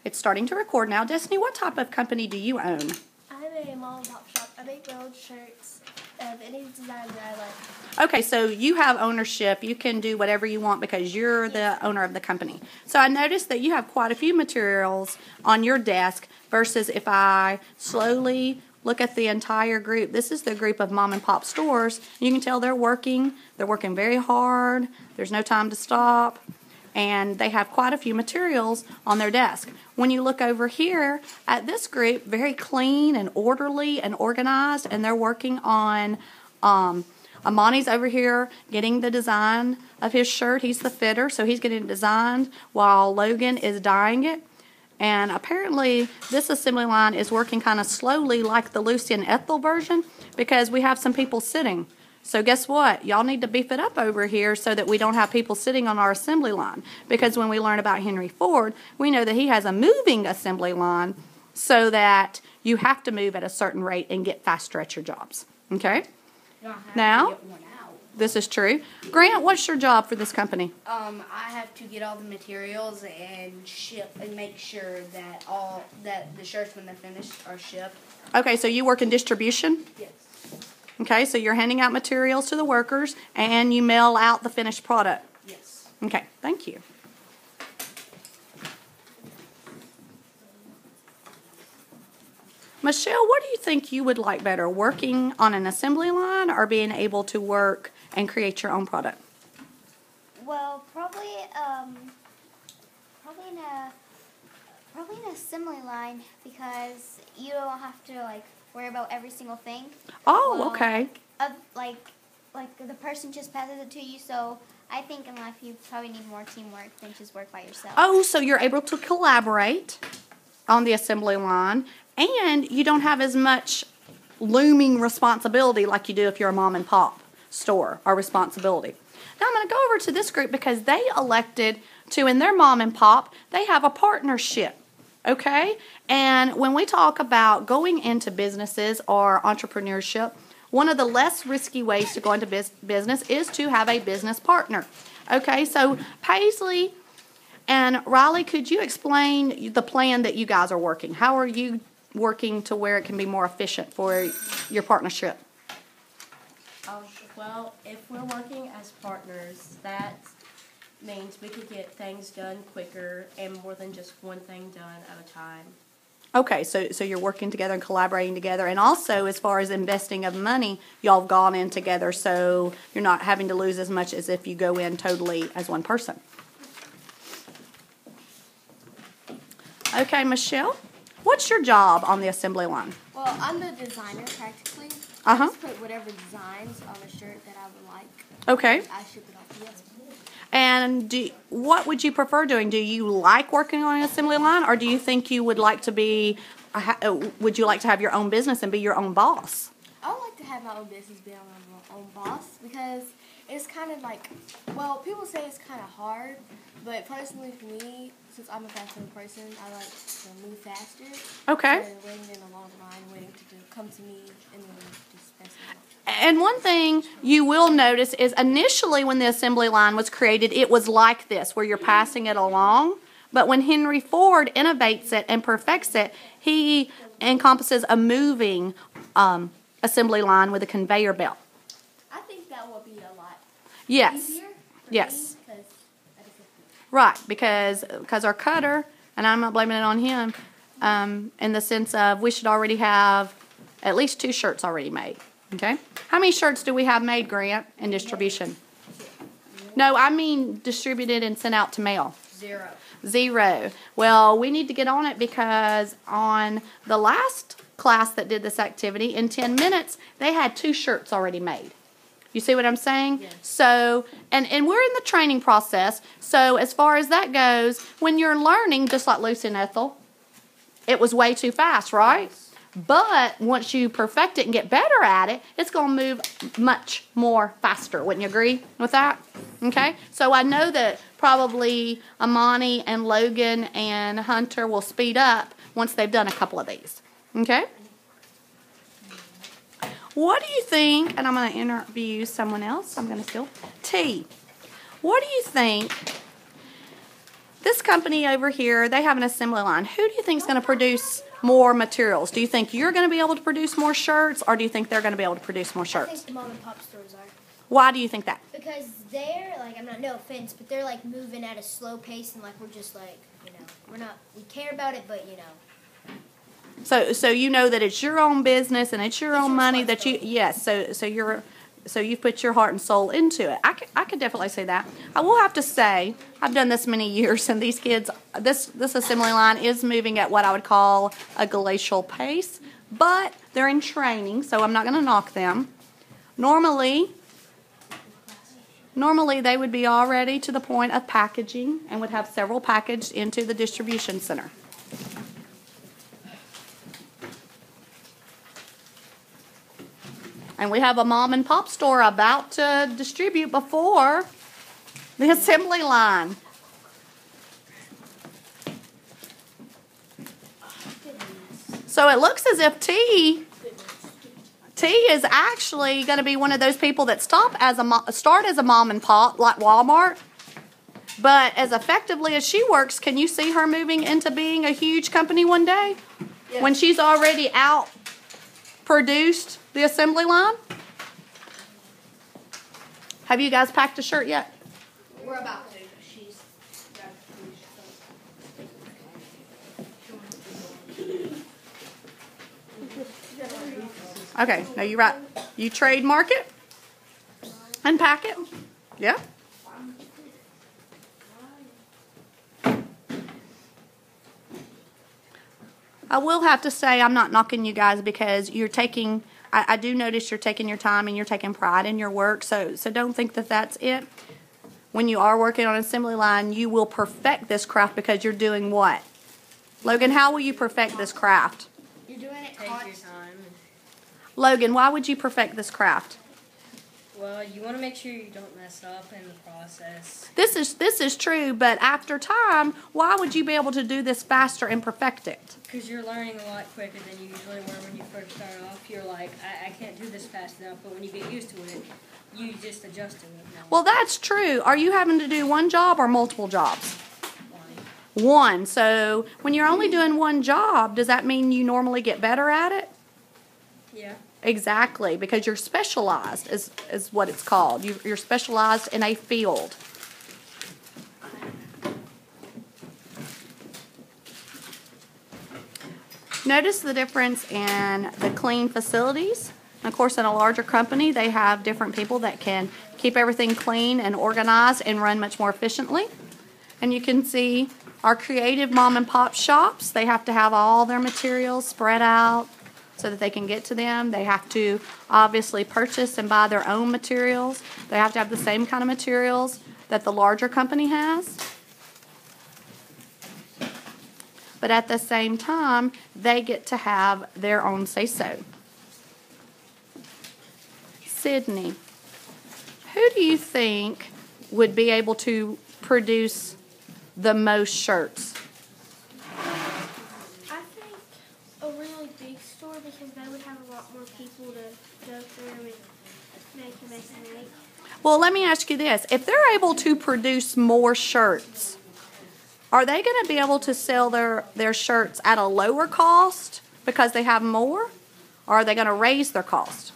It's starting to record now. Destiny, what type of company do you own? I have a mom and pop shop. I make my own shirts of any design that I like. Okay, so you have ownership. You can do whatever you want because you're the owner of the company. So I noticed that you have quite a few materials on your desk versus if I slowly look at the entire group. This is the group of mom and pop stores. You can tell they're working. They're working very hard. There's no time to stop. And they have quite a few materials on their desk. When you look over here at this group, very clean and orderly and organized, and they're working on, Amani's over here getting the design of his shirt. He's the fitter, so he's getting it designed while Logan is dyeing it. And apparently this assembly line is working kind of slowly like the Lucy and Ethel version because we have some people sitting. So guess what? Y'all need to beef it up over here so that we don't have people sitting on our assembly line. Because when we learn about Henry Ford, we know that he has a moving assembly line so that you have to move at a certain rate and get faster at your jobs. Okay? Now, this is true. Grant, what's your job for this company? I have to get all the materials and ship and make sure that the shirts when they're finished are shipped. Okay, so you work in distribution? Yes. Okay, so you're handing out materials to the workers and you mail out the finished product? Yes. Okay, thank you. Michelle, what do you think you would like better, working on an assembly line or being able to work and create your own product? Well, probably an assembly line because you don't have to worry about every single thing. Oh, Well, okay. Like the person just passes it to you. So I think in life you probably need more teamwork than just work by yourself. Oh, so you're able to collaborate on the assembly line, and you don't have as much looming responsibility like you do if you're a mom and pop store or responsibility. Now I'm going to go over to this group because they elected to, in their mom and pop, they have a partnership. Okay? And when we talk about going into businesses or entrepreneurship, one of the less risky ways to go into business is to have a business partner. Okay? So Paisley and Riley, could you explain the plan that you guys are working? How are you working to where it can be more efficient for your partnership? Well, if we're working as partners, that means we could get things done quicker and more than just one thing done at a time. Okay, so you're working together and collaborating together. And also, as far as investing of money, y'all have gone in together, so you're not having to lose as much as if you go in totally as one person. Okay, Michelle, what's your job on the assembly line? Well, I'm the designer practically. Uh-huh. I just put whatever designs on a shirt that I would like. Okay. I ship it off. Yes. And what would you prefer doing? Do you like working on an assembly line, or do you think you would like to be, would you like to have your own business and be your own boss? I would like to have my own business, be my own boss, because it's kind of well, people say it's kind of hard, but personally for me, since I'm a faster person, I like to move faster. Okay. Instead of waiting in a long line, waiting to come to me, and then just pass it on. And one thing you will notice is initially when the assembly line was created, it was like this, where you're passing it along. But when Henry Ford innovates it and perfects it, he encompasses a moving assembly line with a conveyor belt. I think that would be a lot Yes. easier for Yes. me, because I just Right, because our cutter, and I'm not blaming it on him, in the sense of we should already have at least 2 shirts already made. Okay? How many shirts do we have made, Grant, in distribution? No, I mean distributed and sent out to mail. 0. 0. Well, we need to get on it because on the last class that did this activity, in 10 minutes, they had 2 shirts already made. You see what I'm saying? Yes. So, and we're in the training process. So as far as that goes, when you're learning, just like Lucy and Ethel, it was way too fast, right? Yes. But once you perfect it and get better at it, it's going to move much more faster. Wouldn't you agree with that? Okay? So I know that probably Amani and Logan and Hunter will speed up once they've done a couple of these. Okay? What do you think, and I'm going to interview someone else. I'm going to steal T. What do you think This company over here, they have an assembly line. Who do you think is going to produce more materials? Do you think you're going to be able to produce more shirts, or do you think they're going to be able to produce more I shirts? think the mom and pop stores are. Why do you think that? Because they're like, I'm not, no offense, but they're like moving at a slow pace, and like we're just like, we care about it, but So you know that it's your own business and it's your own money that you, yes, so you've put your heart and soul into it. I could definitely say that. I will have to say, I've done this many years, and these kids, this assembly line is moving at what I would call a glacial pace, but they're in training, so I'm not going to knock them. Normally they would be already to the point of packaging and would have several packaged into the distribution center. And we have a mom and pop store about to distribute before the assembly line. So it looks as if T is actually going to be one of those people that start as a mom and pop like Walmart. But as effectively as she works, can you see her moving into being a huge company one day? Yes. When she's already out produced the assembly line? Have you guys packed a shirt yet? We're about to. She's okay, now you trademark it and pack it. Yeah. I will have to say I'm not knocking you guys because you're taking, I do notice you're taking your time and you're taking pride in your work, so don't think that that's it. When you are working on an assembly line, you will perfect this craft because you're doing what? Logan, how will you perfect this craft? You're doing it Take your constantly. time. Logan, why would you perfect this craft? Well, you want to make sure you don't mess up in the process. This is true, but after time, why would you be able to do this faster and perfect it? Because you're learning a lot quicker than you usually were when you first start off. You're like, I can't do this fast enough, but when you get used to it, you just adjust to it now. Well, that's true. Are you having to do one job or multiple jobs? One. One. So when you're only doing one job, does that mean you normally get better at it? Yeah. Exactly, because you're specialized is what it's called. You're specialized in a field. Notice the difference in the clean facilities. Of course, in a larger company, they have different people that can keep everything clean and organized and run much more efficiently. And you can see our creative mom and pop shops, they have to have all their materials spread out so that they can get to them. They have to obviously purchase and buy their own materials. They have to have the same kind of materials that the larger company has. But at the same time, they get to have their own say-so. Sydney, who do you think would be able to produce the most shirts? I think a really big store because they would have a lot more people to go through and make. Well, let me ask you this. If they're able to produce more shirts, are they going to be able to sell their shirts at a lower cost because they have more? Or are they going to raise their cost?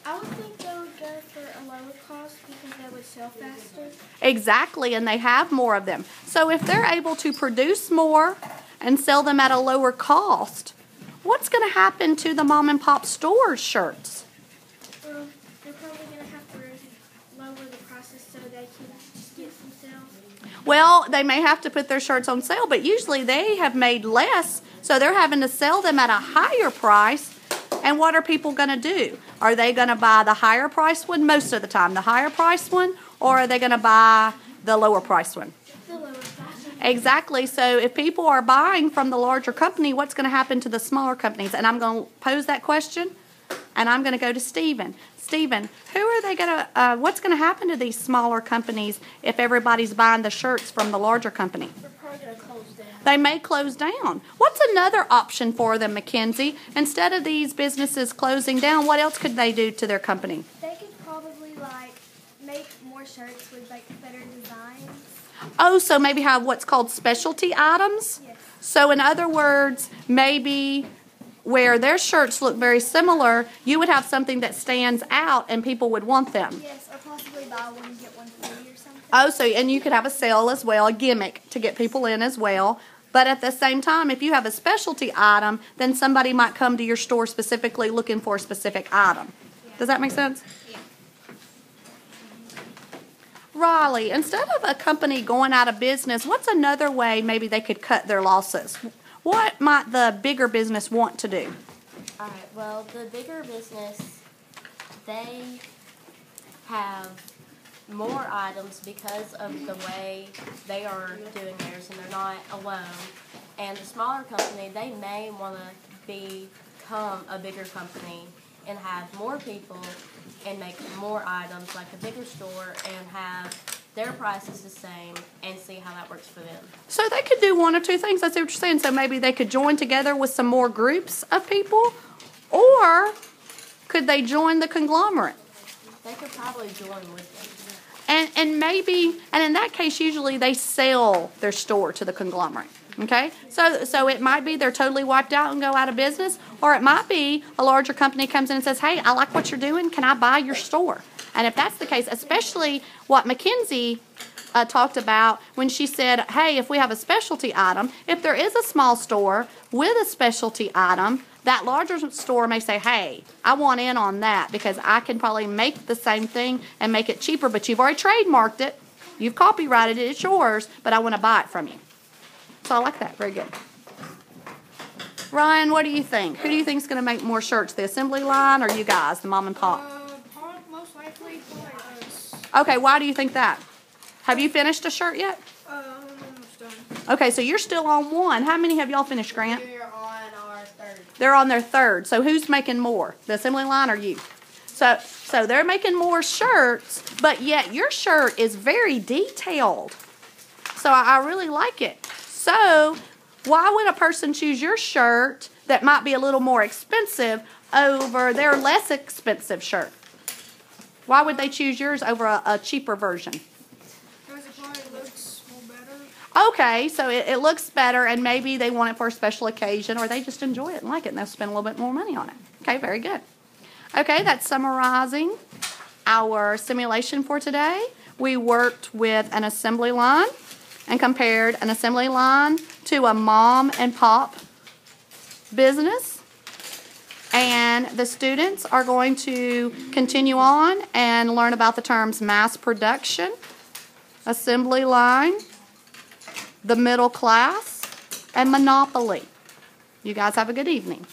I would think they would go for a lower cost because they would sell faster. Exactly, and they have more of them. So if they're able to produce more and sell them at a lower cost, what's going to happen to the mom and pop store's shirts? They're probably going to have to lower the prices so they can get some sales. Well, they may have to put their shirts on sale, but usually they have made less, so they're having to sell them at a higher price. And what are people going to do? Are they going to buy the higher price one most of the time, the higher price one, or are they going to buy the lower price one? The lower price. Exactly. So if people are buying from the larger company, what's going to happen to the smaller companies? And I'm going to pose that question, and I'm going to go to Stephen. Stephen, who are they going to? What's going to happen to these smaller companies if everybody's buying the shirts from the larger company? They're probably going to close down. They may close down. What's another option for them, Mackenzie? Instead of these businesses closing down, what else could they do to their company? They could probably make more shirts with better designs. Oh, so maybe have what's called specialty items? Yes. So in other words, maybe where their shirts look very similar, you would have something that stands out and people would want them. Yes, or possibly buy one get one free or something. Oh, so, and you could have a sale as well, a gimmick to get people in as well. But at the same time, if you have a specialty item, then somebody might come to your store specifically looking for a specific item. Does that make sense? Yeah. Riley, instead of a company going out of business, what's another way maybe they could cut their losses? What might the bigger business want to do? All right. Well, the bigger business, they have more items because of the way they are doing theirs, and they're not alone. And the smaller company, they may want to become a bigger company and have more people and make more items like a bigger store and have their prices the same and see how that works for them. So they could do one or two things. I see what you're saying. So maybe they could join together with some more groups of people, or could they join the conglomerate? They could probably join with them. And maybe, and in that case, usually they sell their store to the conglomerate. Okay? So it might be they're totally wiped out and go out of business, or it might be a larger company comes in and says, hey, I like what you're doing. Can I buy your store? And if that's the case, especially what Mackenzie talked about when she said, hey, if we have a specialty item, if there is a small store with a specialty item, that larger store may say, hey, I want in on that because I can probably make the same thing and make it cheaper, but you've already trademarked it, you've copyrighted it, it's yours, but I want to buy it from you. So I like that. Very good. Ryan, what do you think? Who do you think is going to make more shirts, the assembly line or you guys, the mom and pop? Most likely probably us. Okay, why do you think that? Have you finished a shirt yet? I'm almost done. Okay, so you're still on one. How many have y'all finished, Grant? We're on our third. They're on their third. So who's making more, the assembly line or you? So they're making more shirts, but yet your shirt is very detailed. So I really like it. So why would a person choose your shirt that might be a little more expensive over their less expensive shirt? Why would they choose yours over a cheaper version? Because it probably looks more better. Okay, so it looks better, and maybe they want it for a special occasion, or they just enjoy it and like it, and they'll spend a little bit more money on it. Okay, very good. Okay, that's summarizing our simulation for today. We worked with an assembly line and compared an assembly line to a mom and pop business. And the students are going to continue on and learn about the terms mass production, assembly line, the middle class, and monopoly. You guys have a good evening.